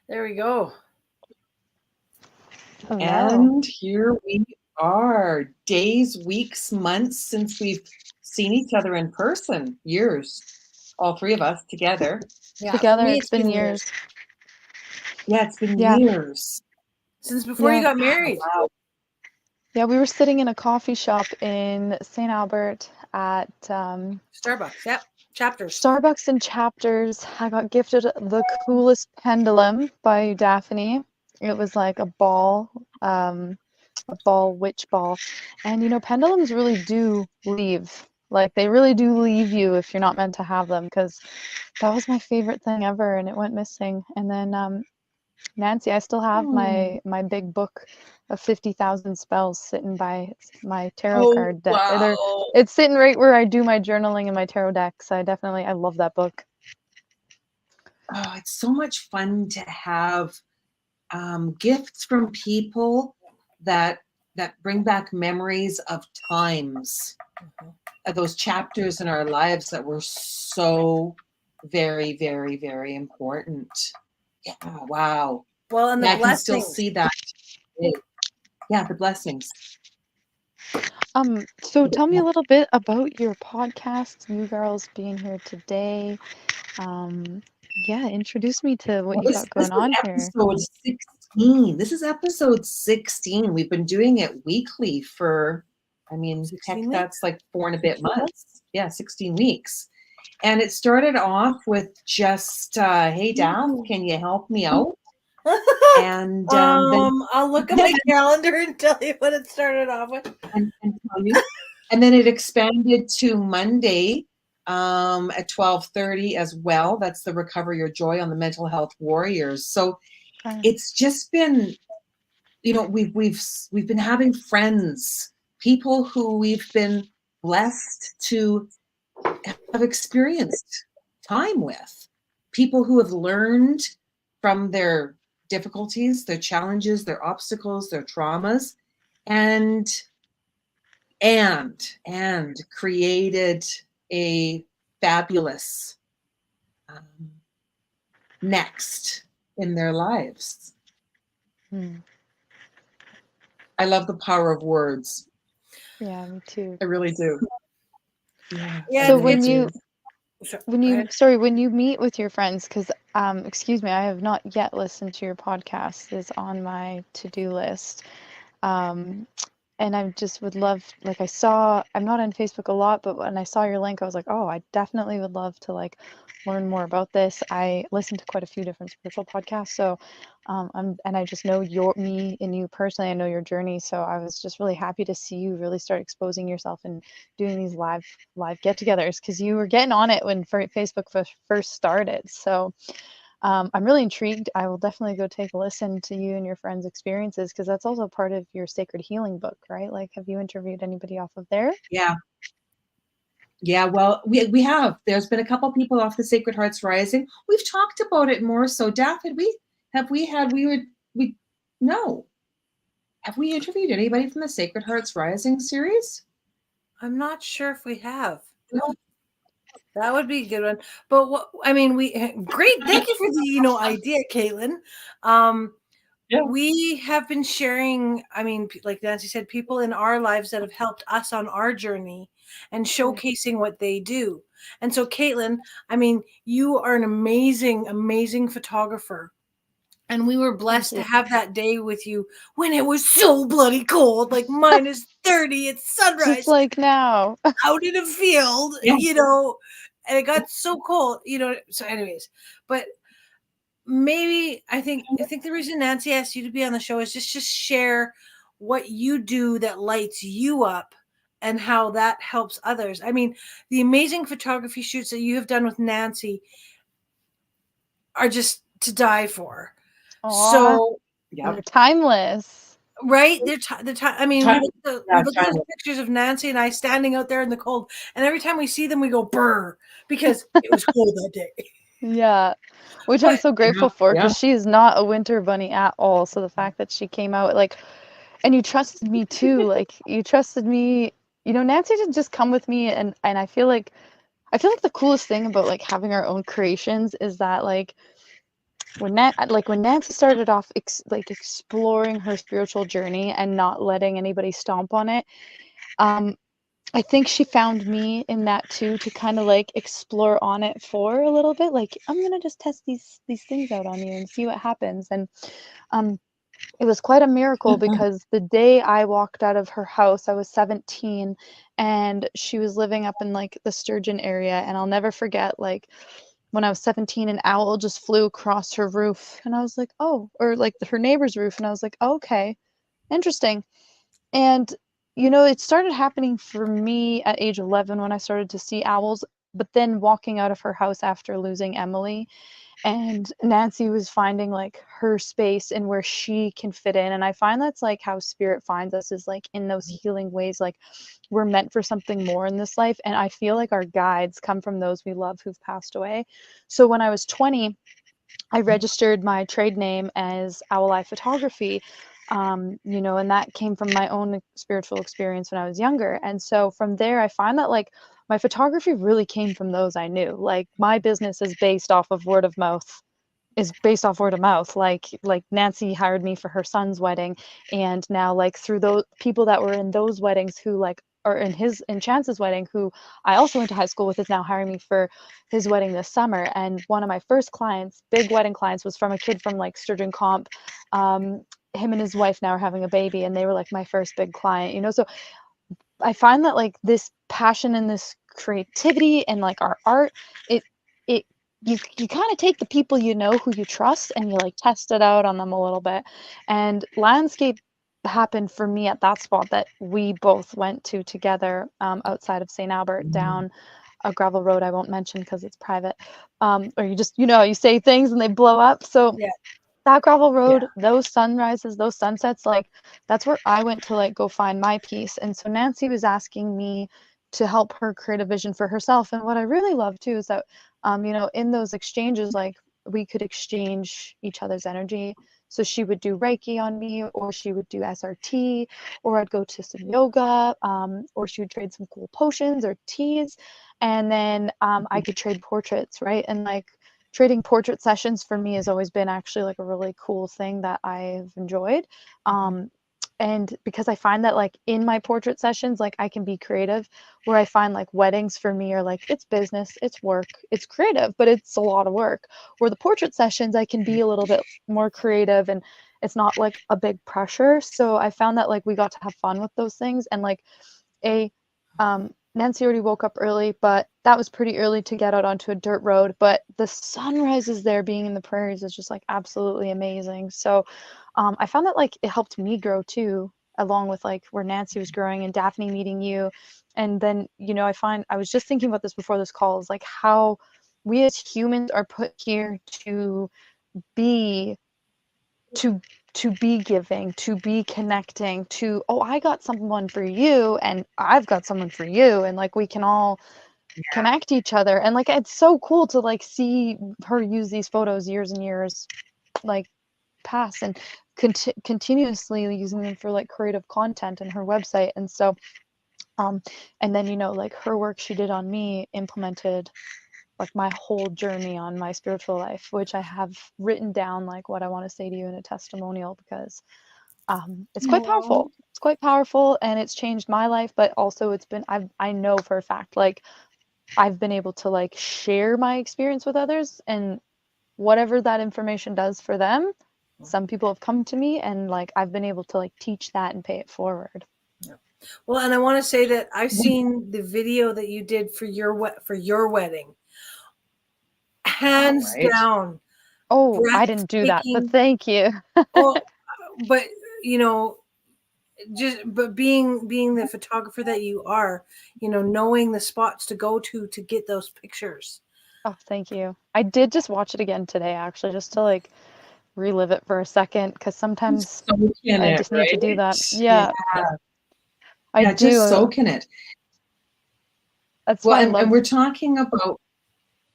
There we go. Hello. And here we are. Days, weeks, months since we've seen each other in person. Years. All three of us together. Yeah, Together, for me, it's been years. Yeah, it's been Yeah. years. Since before you Yeah. got married. Wow. Yeah, we were sitting in a coffee shop in St. Albert at Starbucks. Yep. Chapters. Starbucks and Chapters. I got gifted the coolest pendulum by Daphne. It was like a ball, witch ball. And pendulums really do leave. Like they really do leave you if you're not meant to have them, because that was my favorite thing ever and it went missing. And then Nancy, I still have my big book of 50,000 spells sitting by my tarot Oh, card deck. wow. It's sitting right where I do my journaling and my tarot decks. I love that book. Oh, it's so much fun to have gifts from people that bring back memories of times, of those chapters in our lives that were so very, very, very important. Yeah, wow. Well, and the I can still blessings. see that. Yeah, the blessings. So tell me a little bit about your podcast, you girls being here today. Yeah, introduce me to what Well, you this got going on here. episode 16. This is episode 16. We've been doing it weekly for, heck, 16 that's like 4 and a bit months. Yeah, 16 weeks. And it started off with just, hey, Daph, can you help me out? And then I'll look at my calendar and tell you what it started off with. and tell you. And then it expanded to Monday at 12:30 as well. That's the Recover Your Joy on the Mental Health Warriors. So it's just been, we've been having friends, people who we've been blessed to have experienced time with, people who have learned from their difficulties, their challenges, their obstacles, their traumas, and created a fabulous next in their lives. I love the power of words. Yeah, me too. I really do. Yeah. So when you meet with your friends, because excuse me, I have not yet listened to your podcast. It's on my to-do list. And I just would love, like I'm not on Facebook a lot, but when I saw your link, I was like, oh, I definitely would love to learn more about this. I listen to quite a few different spiritual podcasts, so and I just know me and you personally. I know your journey, so I was just really happy to see you really start exposing yourself and doing these live get-togethers, because you were getting on it when Facebook first started. So I'm really intrigued. I will definitely go take a listen to you and your friends' experiences, because that's also part of your Sacred Healing book, right? Like, have you interviewed anybody off of there? Yeah, well, we have. There's been a couple people off the Sacred Hearts Rising. We've talked about it more. So, Daphne, have we interviewed anybody from the Sacred Hearts Rising series? I'm not sure if we have. No. That would be a good one. But great. Thank you for the idea, Kaitlyn. We have been sharing, like Nancy said, people in our lives that have helped us on our journey and showcasing what they do. And so, Kaitlyn, you are an amazing, amazing photographer. And we were blessed to have that day with you when it was so bloody cold, like -30 at sunrise. Just like now. Out in a field, and it got so cold, So anyways, but maybe I think the reason Nancy asked you to be on the show is just share what you do that lights you up and how that helps others. The amazing photography shoots that you have done with Nancy are just to die for. Aww, so they're timeless, right? We look at those pictures of Nancy and I standing out there in the cold, and every time we see them, we go brr, because it was cold that day. Yeah, which I'm so grateful for, because she is not a winter bunny at all. So the fact that she came out, and you trusted me too, you trusted me. Nancy didn't just come with me, and I feel like the coolest thing about having our own creations is that when Nancy started off exploring her spiritual journey and not letting anybody stomp on it, I think she found me in that too, to kind of like explore on it for a little bit. Like, I'm gonna just test these things out on you and see what happens. And um, it was quite a miracle because the day I walked out of her house, I was 17, and she was living up in like the Sturgeon area. And I'll never forget, like, when I was 17, an owl just flew across her roof, and I was like, oh, or like her neighbor's roof, and I was like, oh, okay, interesting. And it started happening for me at age 11 when I started to see owls. But then walking out of her house after losing Emily, and Nancy was finding like her space and where she can fit in. And I find that's like how spirit finds us, is like in those healing ways. Like, we're meant for something more in this life. And I feel like our guides come from those we love who've passed away. So when I was 20, I registered my trade name as Owl Eye Photography, and that came from my own spiritual experience when I was younger. And so from there, I find that like my photography really came from those I knew. Like, my business is based off of word of mouth, like Nancy hired me for her son's wedding, and now like through those people that were in those weddings who like are in Chance's wedding, who I also went to high school with, is now hiring me for his wedding this summer. And one of my first clients, big wedding clients, was from a kid from like Sturgeon Comp. Him and his wife now are having a baby, and they were like my first big client. So I find that like this passion and this creativity and like our art, it you kind of take the people who you trust, and you like test it out on them a little bit. And landscape happened for me at that spot that we both went to together, outside of St. Albert, down a gravel road I won't mention because it's private. Or you just you say things and they blow up. So Yeah. that gravel road, those sunrises, those sunsets, like, that's where I went to like go find my peace. And so Nancy was asking me to help her create a vision for herself. And what I really love too is that, in those exchanges, like, we could exchange each other's energy. So she would do Reiki on me, or she would do SRT, or I'd go to some yoga, or she would trade some cool potions or teas. And then I could trade portraits, right? And like, trading portrait sessions for me has always been actually like a really cool thing that I've enjoyed. And because I find that like in my portrait sessions, like, I can be creative, where I find like weddings for me are like, it's business, it's work, it's creative, but it's a lot of work. Where the portrait sessions, I can be a little bit more creative, and it's not like a big pressure. So I found that like we got to have fun with those things. And like a Nancy already woke up early, but that was pretty early to get out onto a dirt road. But the sunrises there, being in the prairies, is just like absolutely amazing. So I found that like it helped me grow too, along with like where Nancy was growing and Daphne meeting you. And then, I was just thinking about this before this call, is like how we as humans are put here be to to be giving, to be connecting, to, oh, I got someone for you and I've got someone for you, and like we can all connect each other. And like, it's so cool to like see her use these photos years and years like pass, and continuously using them for like creative content and her website. And so and then like her work she did on me implemented like my whole journey on my spiritual life, which I have written down like what I want to say to you in a testimonial, because it's quite powerful. It's quite powerful, and it's changed my life. But also, I know for a fact, like, I've been able to like share my experience with others, and whatever that information does for them, some people have come to me, and like I've been able to like teach that and pay it forward. Well, and I want to say that I've seen the video that you did for your wedding. Hands down. Oh, I didn't do that, but thank you. Well, but but being the photographer that you are, knowing the spots to go to get those pictures. Oh, thank you. I did just watch it again today, actually, just to like relive it for a second, because sometimes I just need to do that. Yeah. I do. Just soak in it. That's why and we're talking about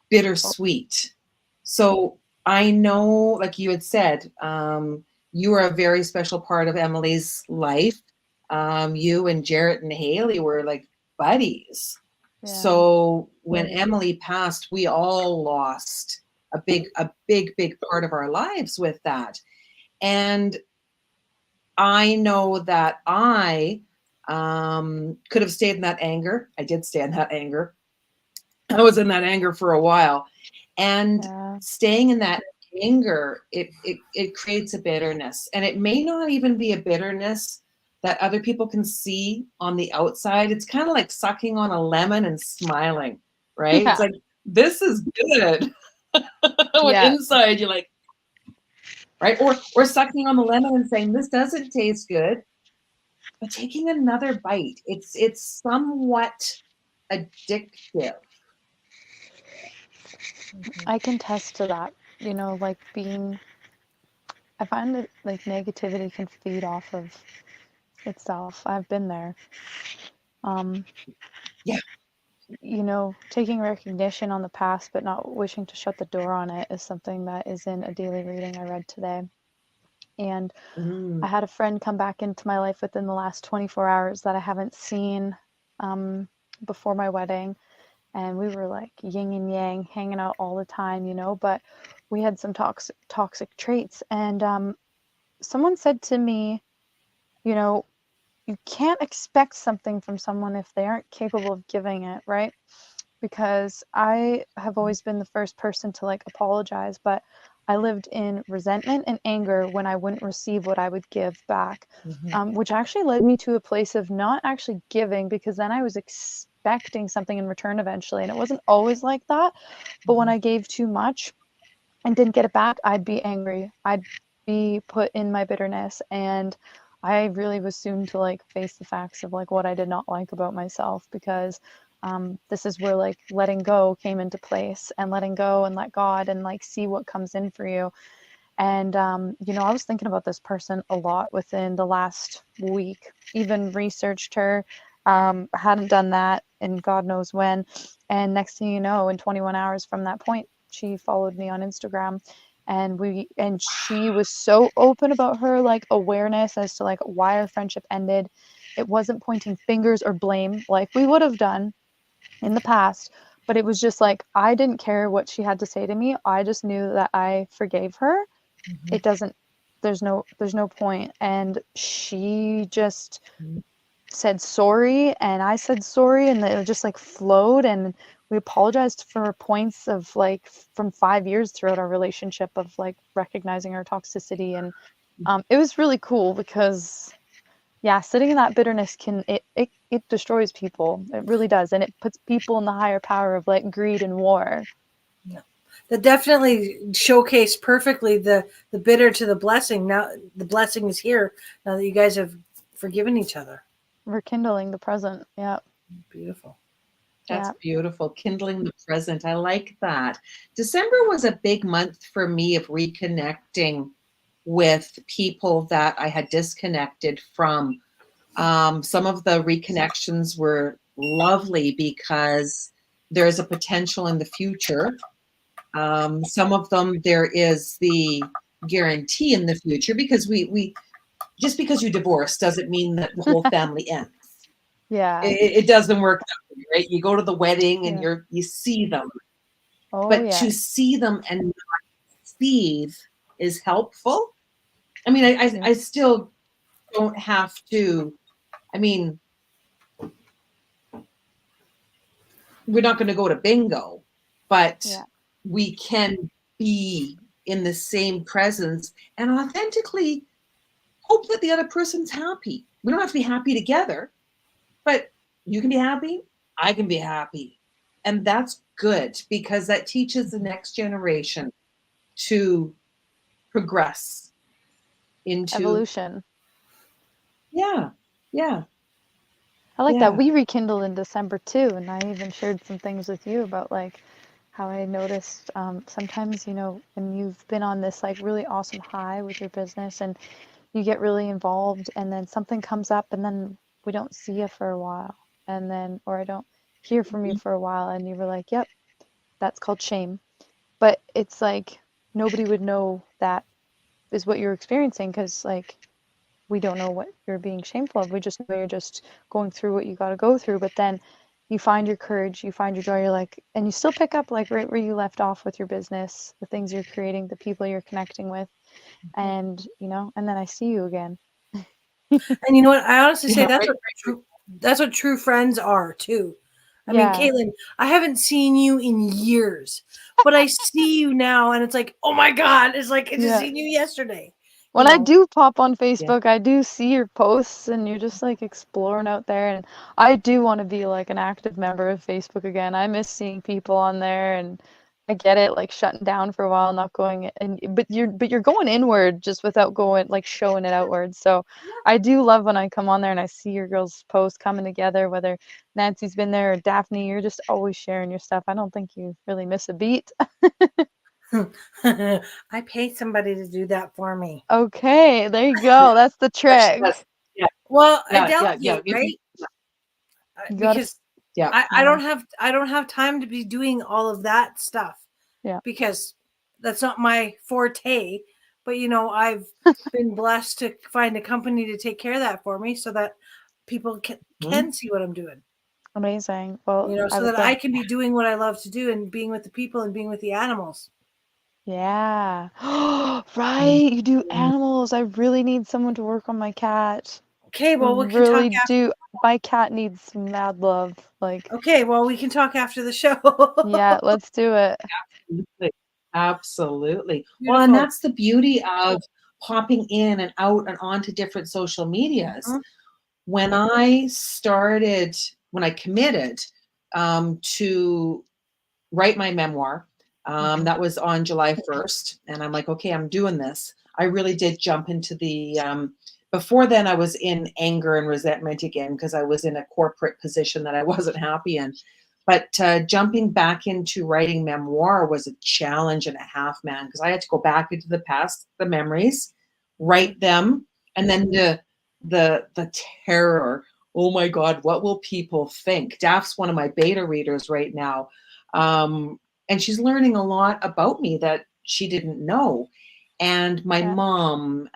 bittersweet. So I know, like you had said, you are a very special part of Emily's life. You and Jarrett and Haley were like buddies. Yeah. So when Emily passed, we all lost big part of our lives with that. And I know that I could have stayed in that anger. I did stay in that anger. I was in that anger for a while, and staying in that anger, it creates a bitterness, and it may not even be a bitterness that other people can see on the outside. It's kind of like sucking on a lemon and smiling, right? It's like, this is good. When inside you're like, right? Or sucking on the lemon and saying, this doesn't taste good, but taking another bite. It's somewhat addictive. I can attest to that. You know, like I find that like negativity can feed off of itself. I've been there. Yeah. You know, taking recognition on the past but not wishing to shut the door on it is something that is in a daily reading I read today. And I had a friend come back into my life within the last 24 hours that I haven't seen before my wedding. And we were like yin and yang, hanging out all the time, you know, but we had some toxic traits. And someone said to me, you know, you can't expect something from someone if they aren't capable of giving it, right? Because I have always been the first person to like apologize, but I lived in resentment and anger when I wouldn't receive what I would give back, which actually led me to a place of not actually giving, because then I was expecting something in return eventually. And it wasn't always like that. But when I gave too much and didn't get it back, I'd be angry. I'd be put in my bitterness. And I really was soon to like face the facts of like what I did not like about myself, because this is where like letting go came into place, and letting go and let God and like see what comes in for you. And you know, I was thinking about this person a lot within the last week, even researched her, hadn't done that in God knows when. And next thing you know, in 21 hours from that point, she followed me on Instagram, and she was so open about her like awareness as to like why our friendship ended. It wasn't pointing fingers or blame like we would have done in the past, but it was just like, I didn't care what she had to say to me. I just knew that I forgave her. It doesn't, there's no point. And she just said sorry, and I said sorry, and it just like flowed, and we apologized for points of like from 5 years throughout our relationship of like recognizing our toxicity. And it was really cool because sitting in that bitterness it destroys people. It really does. And it puts people in the higher power of like greed and war. Yeah. That definitely showcased perfectly the bitter to the blessing. Now the blessing is here, now that you guys have forgiven each other. Rekindling the present. Yeah. Beautiful. That's beautiful. Kindling the present. I like that. December was a big month for me of reconnecting with people that I had disconnected from. Some of the reconnections were lovely because there's a potential in the future. Some of them, there is the guarantee in the future, because we just because you divorce doesn't mean that the whole family ends. It doesn't work that way, right? You go to the wedding and you see them, but to see them and not seethe is helpful. I mean, I still don't have to. I mean, we're not going to go to bingo, but we can be in the same presence and authentically hope that the other person's happy. We don't have to be happy together, but you can be happy, I can be happy. And that's good, because that teaches the next generation to progress into evolution. Yeah. I like that. We rekindled in December too, and I even shared some things with you about like how I noticed sometimes, you know, when you've been on this like really awesome high with your business and you get really involved, and then something comes up, and then we don't see you for a while, and then, or I don't hear from you for a while, and you were like, yep, that's called shame. But it's like nobody would know that is what you're experiencing, because like we don't know what you're being shameful of. We just know you're just going through what you got to go through. But then, you find your courage, you find your joy, you're like, and you still pick up like right where you left off with your business, the things you're creating, the people you're connecting with, and and then I see you again. And you know what? I honestly say Yeah, that's what true friends are too. I mean, Yeah. Kaitlyn, I haven't seen you in years, but I see you now, and it's like, oh my God, it's like I just Yeah. seen you yesterday. When I do pop on Yeah. Facebook, I do see your posts and you're just like exploring out there, and I do want to be like an active member of Facebook again. I miss seeing people on there, and I get it, like shutting down for a while, not going but you're going inward just without going like showing it outward. So I do love when I come on there and I see your girls' posts coming together, whether Nancy's been there or Daphne, you're just always sharing your stuff. I don't think you really miss a beat. I pay somebody to do that for me. Okay, there you go. That's the trick. Yeah. Well, I Yeah. delegate, right? You gotta, Because Yeah. I don't have time to be doing all of that stuff. Yeah. Because that's not my forte. But I've been blessed to find a company to take care of that for me, so that people can see what I'm doing. amazing. Well, I So would that I love, can be doing what I love to do and being with the people and being with the animals. yeah. Right, you do animals. I really need someone to work on my cat. Okay, well we can talk Really after. do. My cat needs some mad love. Like, Okay, well we can talk after the show. yeah, let's do it. Absolutely. Absolutely. Well, and Beautiful. that's the beauty of popping in and out and onto different social medias. Mhm. When I committed to write my memoir, that was on July 1st. And I'm like, okay, I'm doing this. I really did jump into the, before then I was in anger and resentment again, because I was in a corporate position that I wasn't happy in. But jumping back into writing memoir was a challenge and a half, man, because I had to go back into the past, the memories, write them, and then the terror. Oh my God, what will people think? Daph's one of my beta readers right now. And she's learning a lot about me that she didn't know. And my Yeah. mom,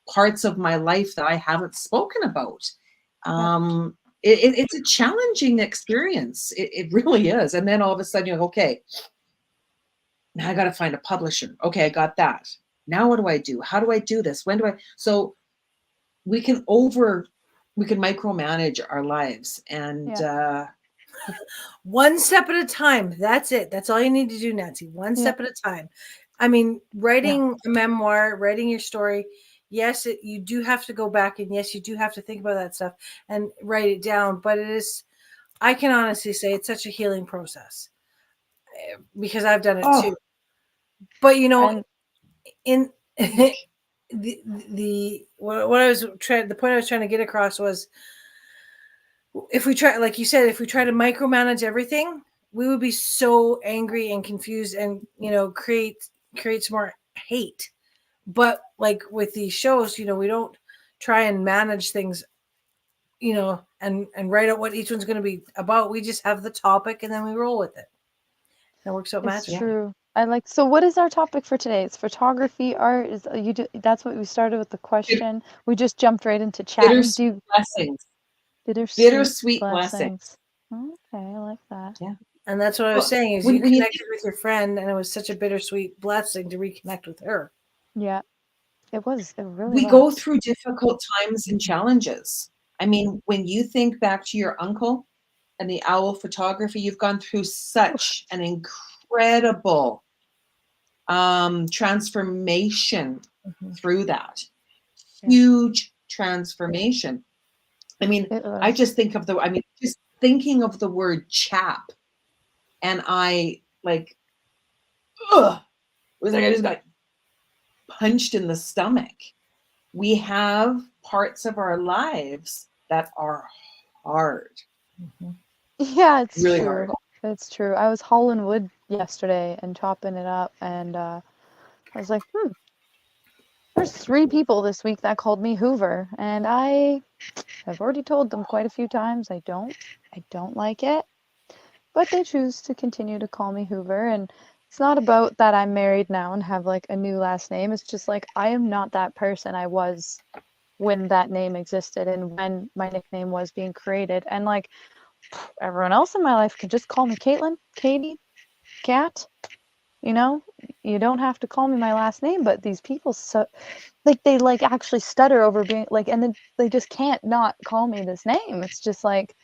parts of my life that I haven't spoken about. It's a challenging experience. It really is. And then all of a sudden you're like, okay, now I got to find a publisher. Okay, I got that. Now what do I do? How do I do this? When do I? So we can micromanage our lives, and one step at a time. That's it. That's all you need to do, Nancy. One step at a time. I mean, writing a memoir, writing your story, yes, you do have to go back, and yes, you do have to think about that stuff and write it down. But I can honestly say it's such a healing process, because I've done it too. But And in the what I was trying, the point I was trying to get across was, if we try, like you said, if we try to micromanage everything, we would be so angry and confused, and creates more hate. But like with these shows, we don't try and manage things, and write out what each one's going to be about. We just have the topic and then we roll with it. That works out it's magically. true. So what is our topic for today? It's photography, art. That's what we started with the question. We just jumped right into chatting. bittersweet blessings. Bittersweet blessings. Okay, I like that. Yeah. And that's what I was saying, is when you you connected with your friend, and it was such a bittersweet blessing to reconnect with her. Yeah, it really we was. go through difficult times and challenges. I mean, when you think back to your uncle and the owl photography, you've gone through such an incredible transformation through that. Huge transformation. I mean, I just think of just thinking of the word chap, and I like, ugh, it was like I just got punched in the stomach. We have parts of our lives that are hard. Yeah, it's really true. hard. It's true. I was hauling wood yesterday and chopping it up, and I was like, there's 3 people this week that called me Hoover, and I have already told them quite a few times I don't like it, but they choose to continue to call me Hoover. And it's not about that I'm married now and have like a new last name. It's just like I am not that person I was when that name existed and when my nickname was being created. And like everyone else in my life can just call me Kaitlyn, Katie, Kat. You know, you don't have to call me my last name, but these people, so like they like actually stutter over being like, and then they just can't not call me this name. It's just like,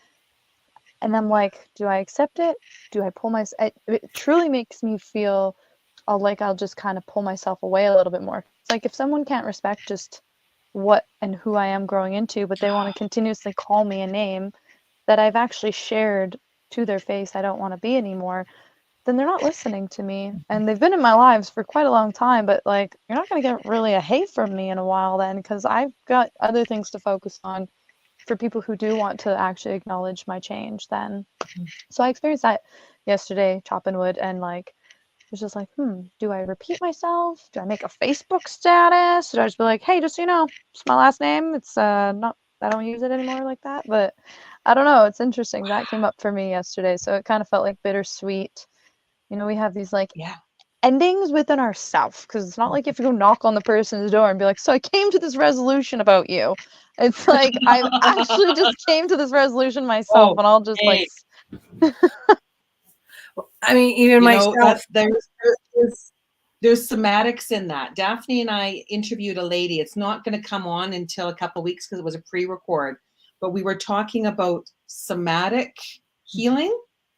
and I'm like, do I accept it? Do I pull myself? It truly makes me feel like I'll just kind of pull myself away a little bit more. It's like if someone can't respect just what and who I am growing into, but they want to continuously call me a name that I've actually shared to their face I don't want to be anymore, then they're not listening to me. And they've been in my lives for quite a long time, but like, you're not going to get really a hey from me in a while then, because I've got other things to focus on for people who do want to actually acknowledge my change then. So I experienced that yesterday, chopping wood, and like, it was just like, do I repeat myself? Do I make a Facebook status? Should I just be like, hey, just so you know, it's my last name. It's not, I don't use it anymore like that. But I don't know. It's interesting. That came up for me yesterday. So it kind of felt like bittersweet. You know, we have these like Yeah. endings within ourselves, because it's not like if you go knock on the person's door and be like, so I came to this resolution about you. It's like I actually just came to this resolution myself, Oh, and I'll just like, hey. I mean, even You know, myself. there's somatics in that. Daphne and I interviewed a lady. It's not going to come on until a couple of weeks because it was a pre-record, but we were talking about somatic healing.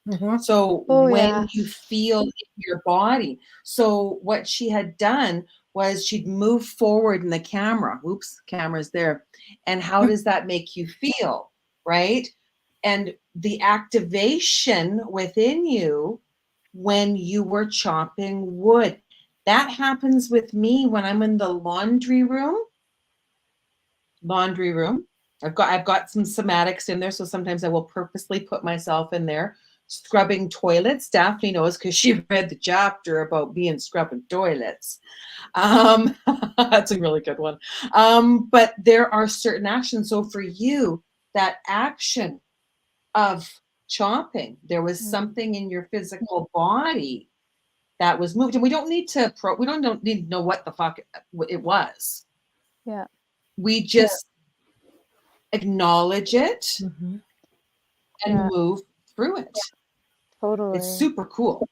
Mhm. So Oh, when yeah. you feel in your body. So what she had done was she'd move forward in the camera. Oops, camera's there. And how does that make you feel? Right? And the activation within you when you were chopping wood. That happens with me when I'm in the laundry room. I've got some somatics in there, so sometimes I will purposely put myself in there. Scrubbing toilets. Daphne knows because she read the chapter about being scrubbing toilets. That's a really good one. But there are certain actions. So for you, that action of chopping, there was something in your physical body that was moved, and we don't need to don't need to know what the fuck it was. Yeah. We just acknowledge it Mhm. and move through it. Totally. It's super cool.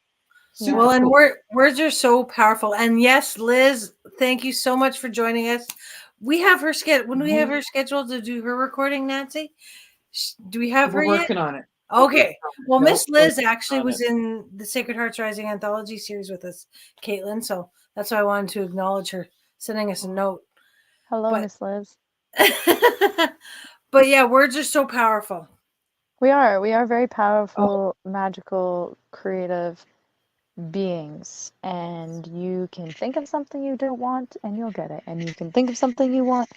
Yeah. Well, and cool. words are so powerful. And yes, Liz, thank you so much for joining us. We have her scheduled. When we have her scheduled to do her recording, Nancy, do we have We're her yet? working on it. Okay. Well, Nope, Miss Liz working actually on was it. in the Sacred Hearts Rising anthology series with us, Kaitlyn. So that's why I wanted to acknowledge her sending us a note. Hello, But Miss Liz. but yeah, words are so powerful. We are very powerful, magical, creative beings, and you can think of something you don't want and you'll get it, and you can think of something you want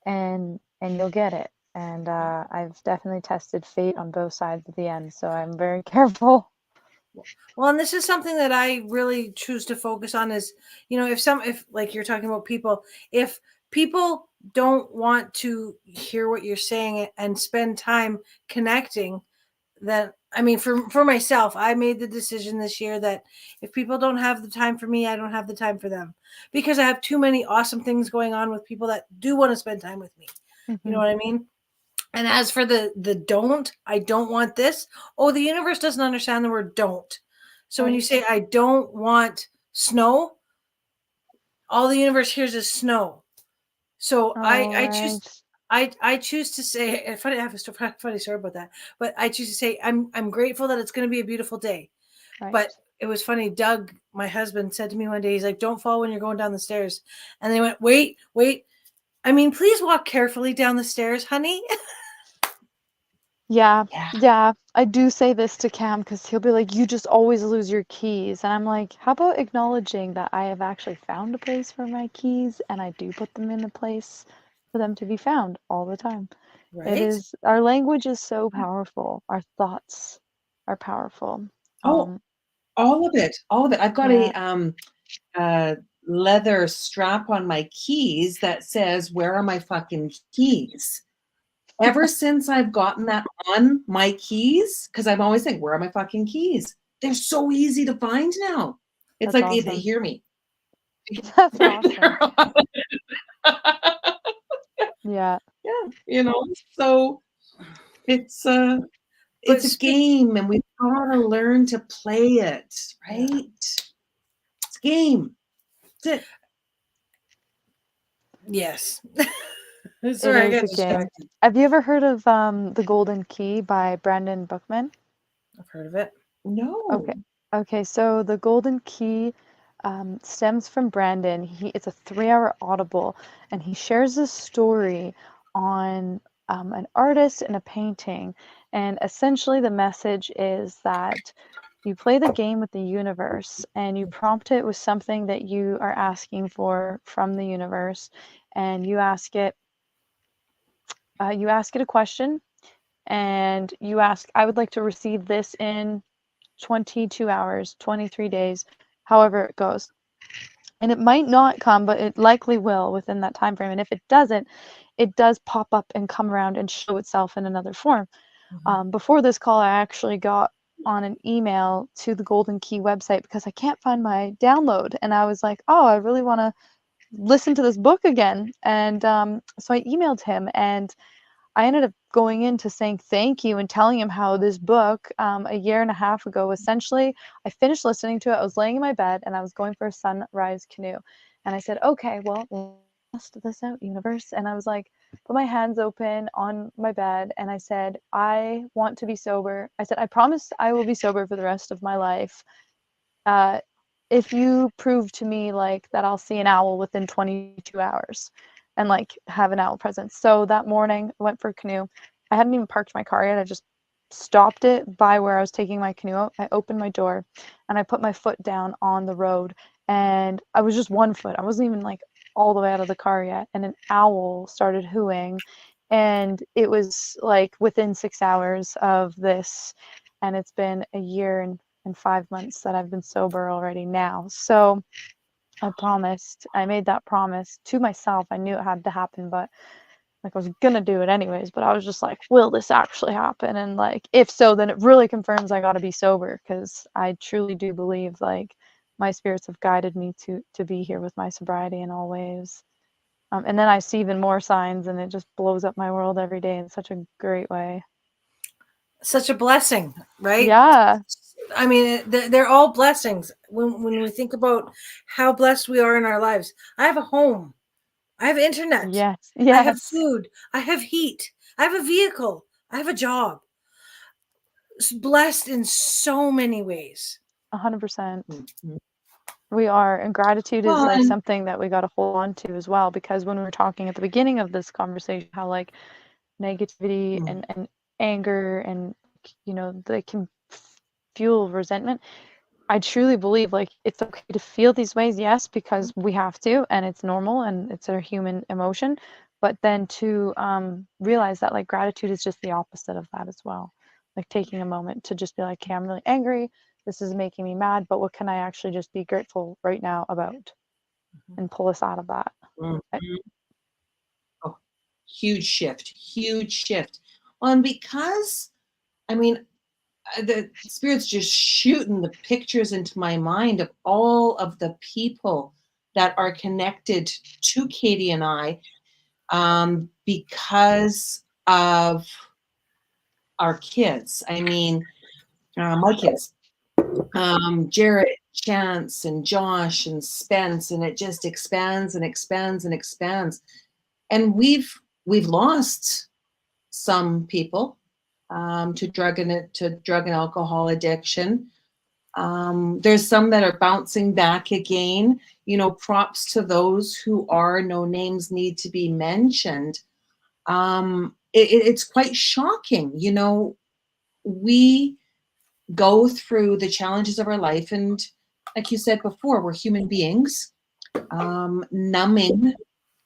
and you'll get it. And I've definitely tested fate on both sides of the end, so I'm very careful. Well, and this is something that I really choose to focus on is, you know, if like you're talking about people, if people don't want to hear what you're saying and spend time connecting, then I mean, for myself, I made the decision this year that if people don't have the time for me, I don't have the time for them, because I have too many awesome things going on with people that do want to spend time with me. You know what I mean? And as for the I don't want this. Oh, the universe doesn't understand the word don't. So when you say I don't want snow, all the universe hears is snow. So I choose to say, funny, I have a funny story about that, but I choose to say I'm grateful that it's going to be a beautiful day. Right. But it was funny. Doug, my husband, said to me one day, he's like, "Don't fall when you're going down the stairs." And they went, "Wait. I mean, please walk carefully down the stairs, honey." Yeah, I do say this to Cam because he'll be like, you just always lose your keys. And I'm like, how about acknowledging that I have actually found a place for my keys and I do put them in a place for them to be found all the time. Right? It is, our language is so powerful. Our thoughts are powerful. Oh, all of it. I've got a leather strap on my keys that says, "Where are my fucking keys?" Ever since I've gotten that on my keys, because I'm always saying, "Where are my fucking keys?" They're so easy to find now. It's That's like they awesome. hear me. That's awesome. Yeah. Yeah, you know. So it's it's a game, and we've got to learn to play it, right? It's a game. That's it. Yes. It is a game. Have you ever heard of The Golden Key by Brandon Bookman? I've heard of it. No. Okay. So The Golden Key stems from Brandon. It's a 3-hour Audible, and he shares a story on an artist and a painting. And essentially, the message is that you play the game with the universe, and you prompt it with something that you are asking for from the universe, and you ask it a question, and you ask, I would like to receive this in 22 hours, 23 days, however it goes. And it might not come, but it likely will within that time frame. And if it doesn't, it does pop up and come around and show itself in another form. Before this call, I actually got on an email to the Golden Key website because I can't find my download. And I was like, oh, I really want to listen to this book again. And so I emailed him, and I ended up going into saying thank you and telling him how this book, a year and a half ago, essentially, I finished listening to it. I was laying in my bed and I was going for a sunrise canoe. And I said, okay, well, test this out, universe. And I was like, put my hands open on my bed. And I said, I want to be sober. I said, I promise I will be sober for the rest of my life. If you prove to me like that I'll see an owl within 22 hours and like have an owl presence. So that morning I went for a canoe. I hadn't even parked my car yet. I just stopped it by where I was taking my canoe out. I opened my door and I put my foot down on the road, and I was just 1 foot. I wasn't even like all the way out of the car yet. And an owl started hooting, and it was like within 6 hours of this. And it's been a year and 5 months that I've been sober already now. So I made that promise to myself. I knew it had to happen, but like I was gonna do it anyways. But I was just like, will this actually happen? And like, if so, then it really confirms I gotta be sober, because I truly do believe like my spirits have guided me to be here with my sobriety in all ways. And then I see even more signs, and it just blows up my world every day in such a great way. Such a blessing, right? Yeah. I mean, they're all blessings when we think about how blessed we are in our lives. I have a home. I have internet. Yes. I have Yes. food. I have heat. I have a vehicle. I have a job. It's blessed in so many ways. 100%. We are, and gratitude is like something that we got to hold on to as well, because when we were talking at the beginning of this conversation, how like negativity and anger and they can fuel resentment. I truly believe like it's okay to feel these ways, yes, because we have to, and it's normal and it's a human emotion, but then to realize that like gratitude is just the opposite of that as well. Like taking a moment to just be like, okay, I'm really angry, this is making me mad, but what can I actually just be grateful right now about, and pull us out of that. Oh, huge shift. And because, I mean, the spirit's just shooting the pictures into my mind of all of the people that are connected to Katie and I, because of our kids. I mean, my kids, Jared, Chance, and Josh, and Spence, and it just expands and expands and expands. And we've lost some people to drug and alcohol addiction. There's some that are bouncing back again. Props to those who are, no names need to be mentioned. It's quite shocking. We go through the challenges of our life, and like you said before, we're human beings, numbing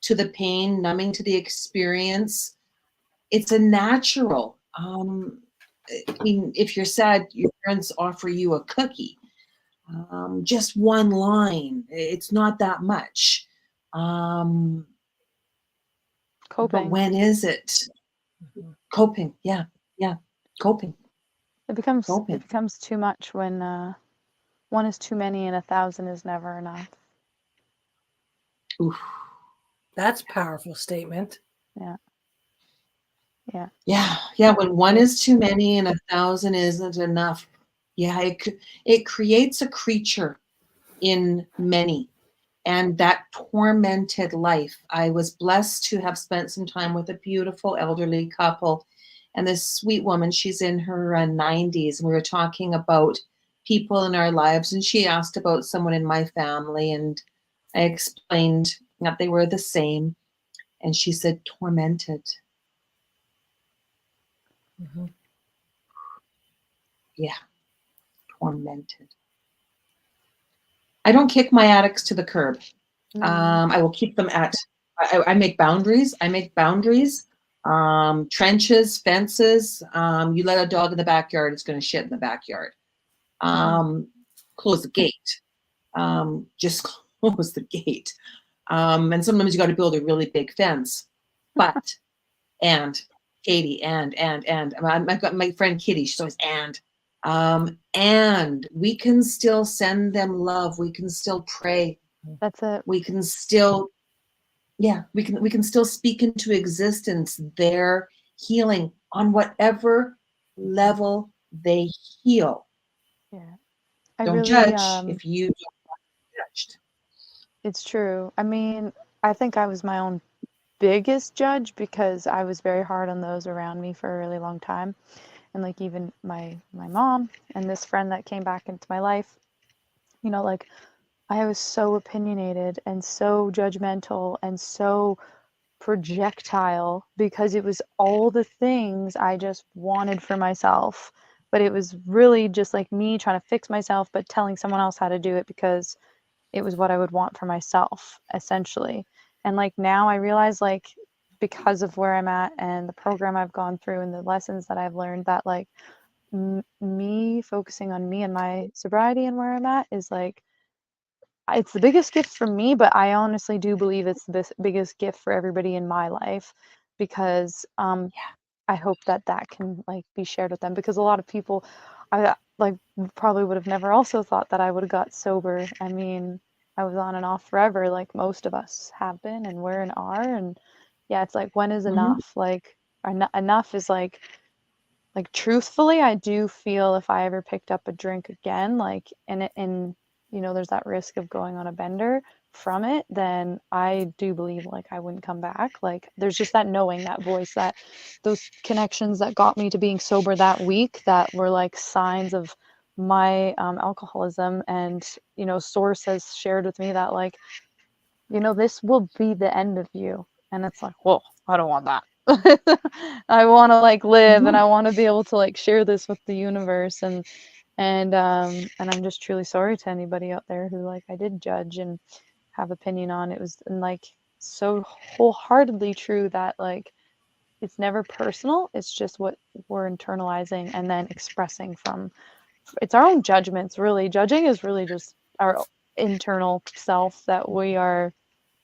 to the pain, numbing to the experience. It's a natural. I mean, if you're sad, your parents offer you a cookie. Just one line. It's not that much. Coping. But when is it? Coping. Yeah. Coping. It becomes too much when one is too many and 1,000 is never enough. Oof. That's a powerful statement. Yeah. Yeah. When one is too many and 1,000 isn't enough, it creates a creature in many, and that tormented life. I was blessed to have spent some time with a beautiful elderly couple, and this sweet woman, she's in her 90s, and we were talking about people in our lives, and she asked about someone in my family, and I explained that they were the same, and she said tormented. Mhm. Yeah, tormented. I don't kick my addicts to the curb. I will keep them at. I make boundaries. Trenches, fences. You let a dog in the backyard, it's going to shit in the backyard. Close the gate. Just close the gate. And sometimes you got to build a really big fence. But and Katie and I've got my friend Kitty. She's always and we can still send them love. We can still pray. That's it. We can still, we can still speak into existence their healing on whatever level they heal. Yeah. Don't judge if you don't want to be judged. It's true. I mean, I think I was my own biggest judge because I was very hard on those around me for a really long time. And like even my mom and this friend that came back into my life, like I was so opinionated and so judgmental and so projectile because it was all the things I just wanted for myself. But it was really just like me trying to fix myself, but telling someone else how to do it because it was what I would want for myself, essentially. And like now I realize, like, because of where I'm at and the program I've gone through and the lessons that I've learned, that like me focusing on me and my sobriety and where I'm at is like, it's the biggest gift for me, but I honestly do believe it's the biggest gift for everybody in my life because I hope that that can like be shared with them because a lot of people I like probably would have never also thought that I would have got sober. I mean, I was on and off forever like most of us have been and were and are, and yeah, it's like when is Mm-hmm. enough? Like enough is like truthfully, I do feel if I ever picked up a drink again, like and there's that risk of going on a bender from it, then I do believe like I wouldn't come back. Like there's just that knowing, that voice, that those connections that got me to being sober that week that were like signs of my alcoholism, and source has shared with me that like this will be the end of you, and it's like, whoa, I don't want that. I want to like live, and Mm-hmm. I want to be able to like share this with the universe, and I'm just truly sorry to anybody out there who like I did judge and have opinion on. It was, and like so wholeheartedly true that like it's never personal, it's just what we're internalizing and then expressing from, it's our own judgments. Really, judging is really just our internal self that we are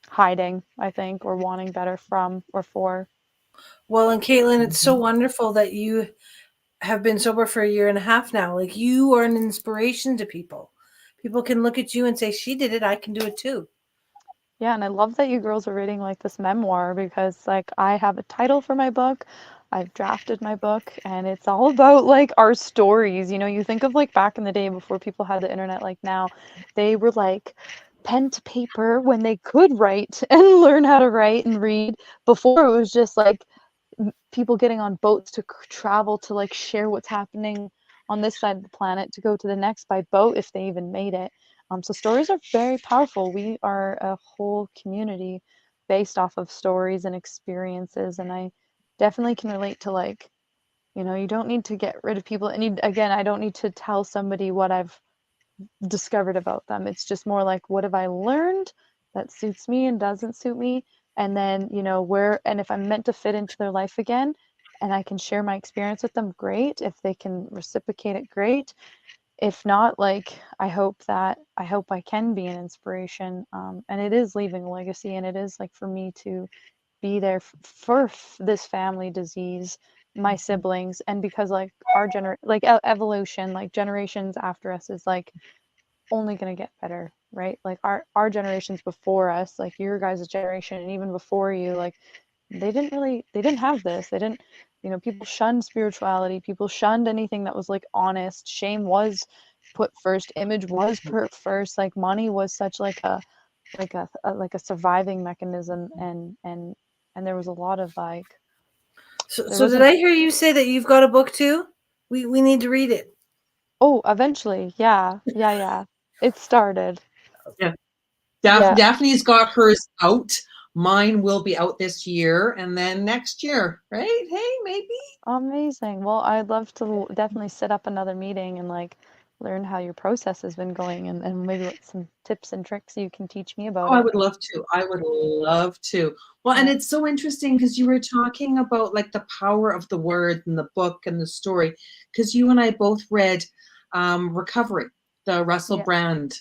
hiding, I think, or wanting better from or for. Well, and Kaitlyn, it's so Mm-hmm. wonderful that you have been sober for a year and a half now. Like you are an inspiration to people. People can look at you and say, "She did it. I can do it too." Yeah, and I love that you girls are reading like this memoir because like I have a title for my book. I've drafted my book and it's all about like our stories. You think of like back in the day before people had the internet like now, they were like pen to paper when they could write and learn how to write and read. Before it was just like people getting on boats to travel to like share what's happening on this side of the planet to go to the next by boat if they even made it. So stories are very powerful. We are a whole community based off of stories and experiences, and I definitely can relate to like, you don't need to get rid of people. And again, I don't need to tell somebody what I've discovered about them. It's just more like, what have I learned that suits me and doesn't suit me? And then, where, and if I'm meant to fit into their life again and I can share my experience with them, great. If they can reciprocate it, great. If not, like, I hope I can be an inspiration. And it is leaving a legacy, and it is like for me to be there for this family disease, my siblings, and because like like evolution, like generations after us is like only going to get better, right? Like our generations before us, like your guys' generation and even before you, like they didn't have this. They didn't, people shunned spirituality. People shunned anything that was like honest. Shame was put first. Image was put first. Like money was such like a surviving mechanism, and there was a lot of like. So did I hear you say that you've got a book too? We need to read it. Oh, eventually, yeah. It started. Yeah. Yeah. Daphne's got hers out. Mine will be out this year and then next year, right? Hey, maybe. Amazing. Well, I'd love to definitely set up another meeting and like learn how your process has been going, and maybe what some tips and tricks you can teach me about Oh, it. I would love to. I would love to. Well, and it's so interesting because you were talking about like the power of the word and the book and the story, because you and I both read Recovery, the Russell Brand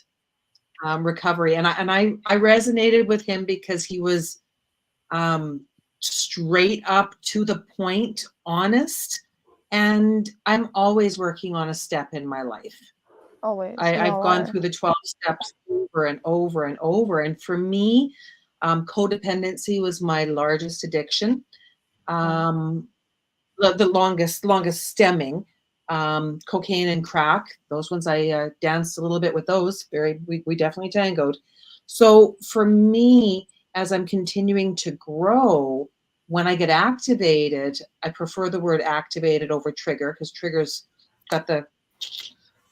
Recovery, and I resonated with him because he was straight up to the point, honest, and I'm always working on a step in my life. Always. I've gone through the 12 steps over and over and over. And for me, codependency was my largest addiction. The longest stemming. Cocaine and crack. Those ones I danced a little bit with those. We definitely tangoed. So for me, as I'm continuing to grow, when I get activated, I prefer the word activated over trigger, because trigger's got the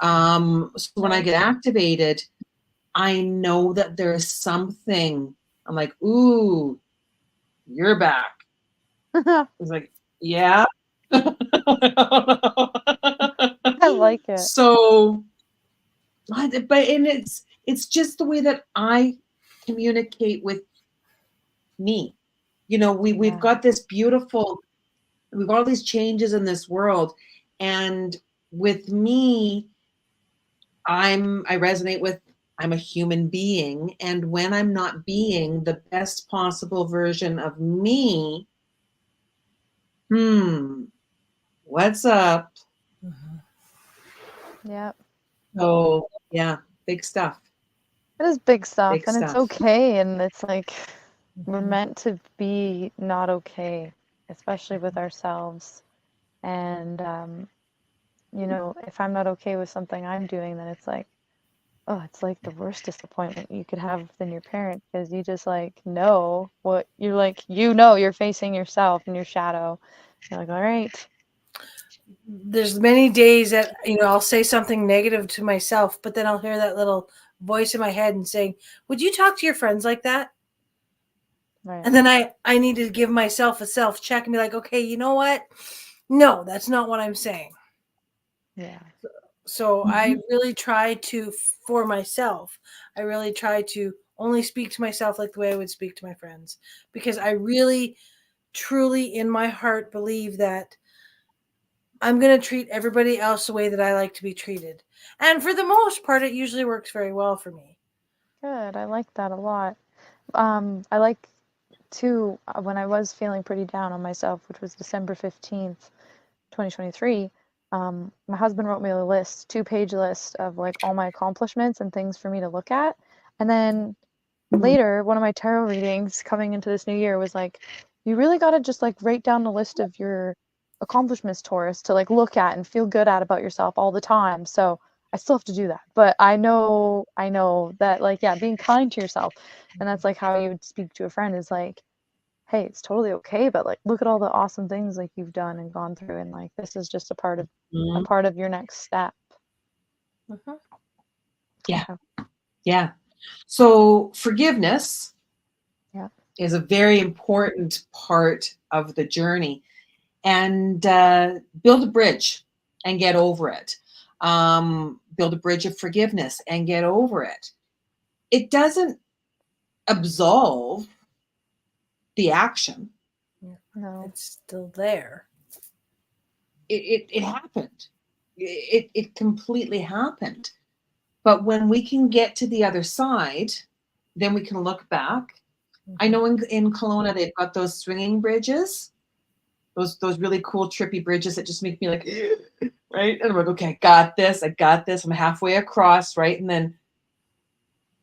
so when I get activated, I know that there's something. I'm like, ooh, you're back. It's like, yeah. I like it. So, but and it's just the way that I communicate with me. We've got this beautiful, we've got all these changes in this world, and with me, I resonate with, I'm a human being, and when I'm not being the best possible version of me, what's up? Yep. So yeah, big stuff. It is big stuff, Big and stuff. it's okay, and it's like we're meant to be not okay, especially with ourselves. And if I'm not okay with something I'm doing, then it's like, oh, it's like the worst disappointment you could have than your parent, because you just like know what you're like, you're facing yourself and your shadow. You're like, all right. There's many days that I'll say something negative to myself, but then I'll hear that little voice in my head and saying, "Would you talk to your friends like that?" Right. And then I need to give myself a self check and be like, okay, you know what? No, that's not what I'm saying. Yeah. So I really try to, for myself, I really try to only speak to myself like the way I would speak to my friends, because I really, truly in my heart believe that I'm going to treat everybody else the way that I like to be treated. And for the most part, it usually works very well for me. Good. I like that a lot. I like too, when I was feeling pretty down on myself, which was December 15th, 2023, my husband wrote me a list, 2-page list of like all my accomplishments and things for me to look at. And then later, one of my tarot readings coming into this new year was like, you really got to just like write down the list of your accomplishments, Taurus, to like look at and feel good at about yourself all the time. So I still have to do that, but I know that like, yeah, being kind to yourself, and that's like how you would speak to a friend, is like, hey, it's totally okay, but like, look at all the awesome things like you've done and gone through, and like, this is just a part of your next step. Yeah. So forgiveness is a very important part of the journey, and build a bridge and get over it. Build a bridge of forgiveness and get over it. It doesn't absolve the action. No, it's still there. It happened. It completely happened. But when we can get to the other side, then we can look back. I know in Kelowna they've got those swinging bridges, those really cool trippy bridges that just make me like, right? And I'm like, okay, I got this. I'm halfway across, right? And then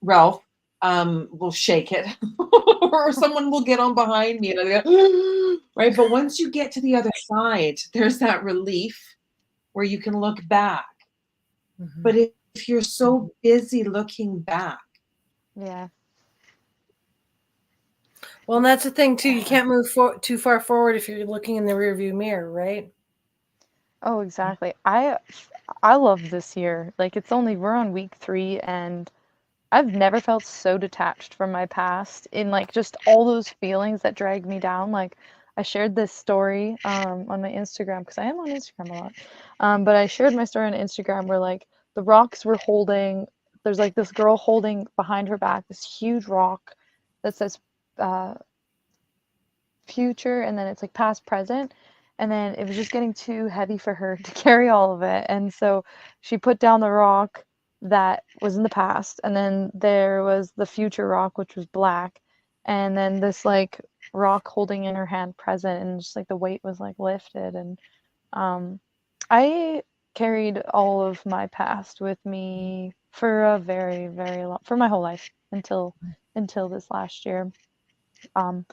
Ralph, will shake it, or someone will get on behind me, and I go, right. But once you get to the other side, there's that relief where you can look back. Mhm. But if you're so busy looking back, Yeah. Well, and that's the thing too. You can't move too far forward if you're looking in the rearview mirror, right? Oh, exactly. I love this year. Like we're on week 3 and I've never felt so detached from my past in like just all those feelings that dragged me down. Like I shared this story on my Instagram because I am on Instagram a lot. But I shared my story on Instagram where like the rocks were holding, there's like this girl holding behind her back this huge rock that says uh, future, and then it's like past, present, and then it was just getting too heavy for her to carry all of it, and so she put down the rock that was in the past, and then there was the future rock which was black, and then this like rock holding in her hand present, and just like the weight was like lifted. And um I carried all of my past with me for a very, very long, for my whole life until this last year. um